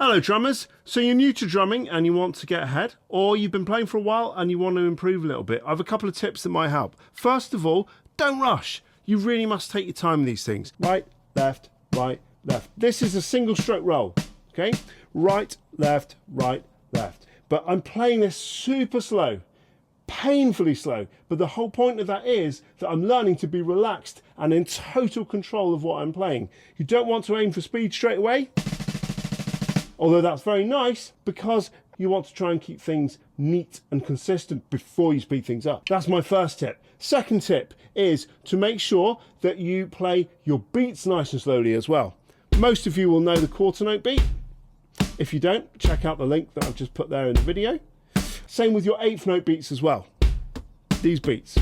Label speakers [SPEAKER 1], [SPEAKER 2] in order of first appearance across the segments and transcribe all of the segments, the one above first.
[SPEAKER 1] Hello drummers, so you're new to drumming and you want to get ahead, or you've been playing for a while and you want to improve a little bit. I have a couple of tips that might help. First of all, don't rush. You really must take your time with these things. Right, left, right, left. This is a single stroke roll, okay? Right, left, right, left. But I'm playing this super slow, painfully slow. But the whole point of that is that I'm learning to be relaxed and in total control of what I'm playing. You don't want to aim for speed straight away, although that's very nice because you want to try and keep things neat and consistent before you speed things up. That's my first tip. Second tip is to make sure that you play your beats nice and slowly as well. Most of you will know the quarter note beat. If you don't, check out the link that I've just put there in the video. Same with your eighth note beats as well. These beats.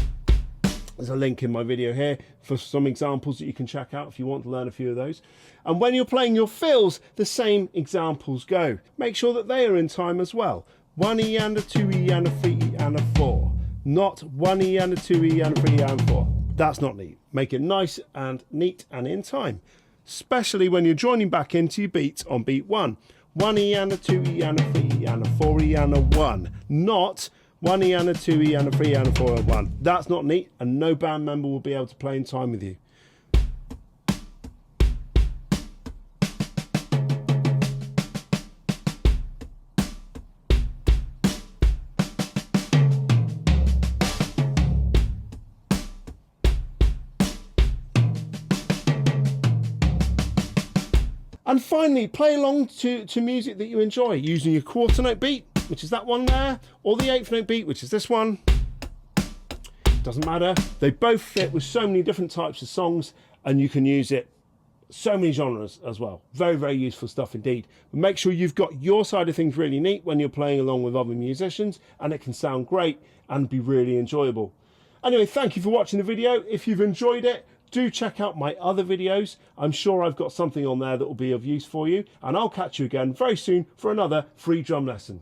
[SPEAKER 1] There's a link in my video here for some examples that you can check out if you want to learn a few of those. And when you're playing your fills, the same examples go. Make sure that they are in time as well. 1E and a 2E and a 3E and a 4. Not 1E and a 2E and a 3E and a 4. That's not neat. Make it nice and neat and in time. Especially when you're joining back into your beats on beat 1. 1E and a 2E and a 3E and a 4E and a 1. Not 1E and a 2E and a 3E and a 4 and a 1. That's not neat, and no band member will be able to play in time with you. And finally, play along to music that you enjoy using your quarter note beat, which is that one there, or the eighth note beat, which is this one. Doesn't matter. They both fit with so many different types of songs, and you can use it so many genres as well. Very, very useful stuff indeed. But make sure you've got your side of things really neat when you're playing along with other musicians, and it can sound great and be really enjoyable. Anyway, thank you for watching the video. If you've enjoyed it, do check out my other videos. I'm sure I've got something on there that will be of use for you, and I'll catch you again very soon for another free drum lesson.